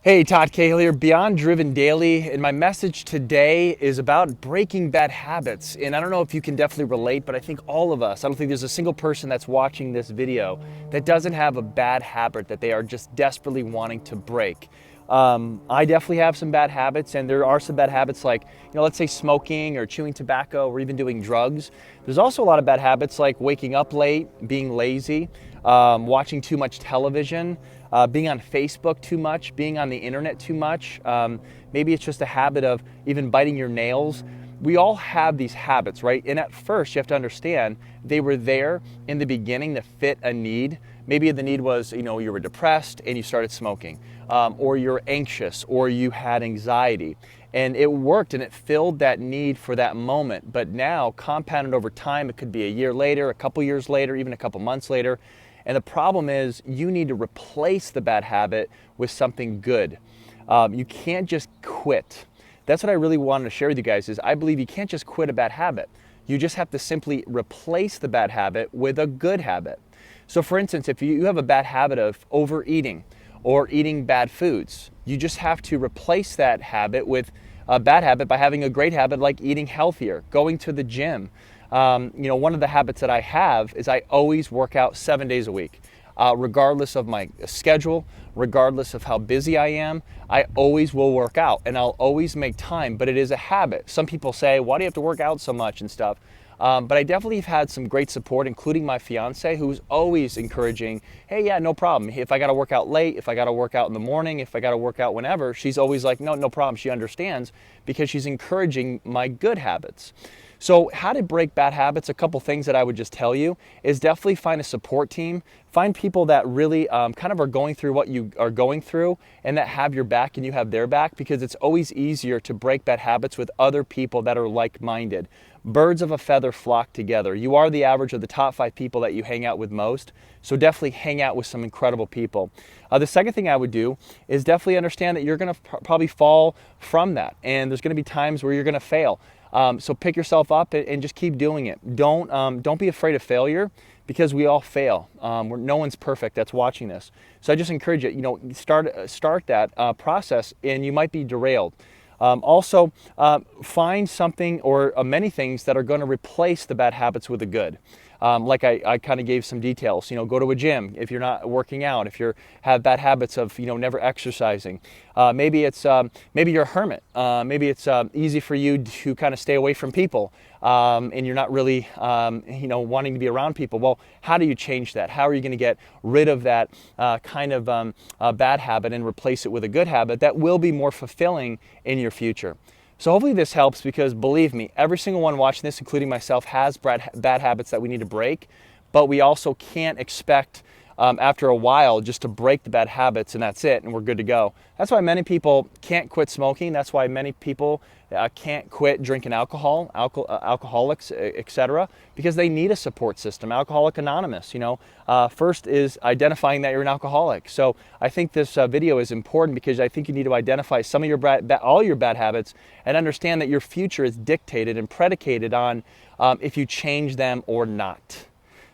Hey, Todd Cahill here, Beyond Driven Daily, and my message today is about breaking bad habits. And I don't know if you can definitely relate, but I think all of us, I don't think there's a single person that's watching this video that doesn't have a bad habit that they are just desperately wanting to break. I definitely have some bad habits, and there are some bad habits like, let's say smoking or chewing tobacco or even doing drugs. There's also a lot of bad habits like waking up late, being lazy, watching too much television, being on Facebook too much, being on the internet too much. Maybe it's just a habit of even biting your nails. We all have these habits, right? And at first, you have to understand they were there in the beginning to fit a need. Maybe the need was, you were depressed and you started smoking, or you're anxious, or you had anxiety. And it worked and it filled that need for that moment. But now, compounded over time, it could be a year later, a couple years later, even a couple months later. And the problem is you need to replace the bad habit with something good. You can't just quit. That's what I really wanted to share with you guys is I believe you can't just quit a bad habit. You just have to simply replace the bad habit with a good habit. So for instance, if you have a bad habit of overeating or eating bad foods, you just have to replace that habit with a bad habit by having a great habit like eating healthier, going to the gym. One of the habits that I have is I always work out 7 days a week. Regardless of my schedule, regardless of how busy I am, I always will work out and I'll always make time, but it is a habit. Some people say, why do you have to work out so much and stuff? But I definitely have had some great support, including my fiance, who's always encouraging, hey, yeah, no problem. If I got to work out late, if I got to work out in the morning, if I got to work out whenever, she's always like, no problem. She understands because she's encouraging my good habits. So how to break bad habits, a couple things that I would just tell you is definitely find a support team. Find people that really kind of are going through what you are going through and that have your back and you have their back, because it's always easier to break bad habits with other people that are like-minded. Birds of a feather flock together. You are the average of the top 5 people that you hang out with most. So definitely hang out with some incredible people. The second thing I would do is definitely understand that you're going to probably fall from that. And there's going to be times where you're going to fail. So pick yourself up and just keep doing it. Don't be afraid of failure, because we all fail. No one's perfect that's watching this. So I just encourage you, start that process and you might be derailed. Also, find something or many things that are going to replace the bad habits with the good. Like I kind of gave some details, go to a gym if you're not working out, if you have bad habits of, never exercising. Maybe you're a hermit. Maybe it's easy for you to kind of stay away from people and you're not really, wanting to be around people. Well, how do you change that? How are you going to get rid of that kind of bad habit and replace it with a good habit that will be more fulfilling in your future? So hopefully this helps, because believe me, every single one watching this, including myself, has bad habits that we need to break, but we also can't expect after a while just to break the bad habits and that's it and we're good to go. That's why many people can't quit smoking. That's why many people can't quit drinking alcohol, alcoholics, etc., because they need a support system. Alcoholics Anonymous, first is identifying that you're an alcoholic. So I think this video is important, because I think you need to identify some of your all your bad habits and understand that your future is dictated and predicated on if you change them or not.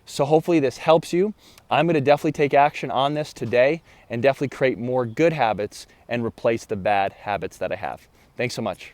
So hopefully this helps you. I'm going to definitely take action on this today and definitely create more good habits and replace the bad habits that I have. Thanks so much.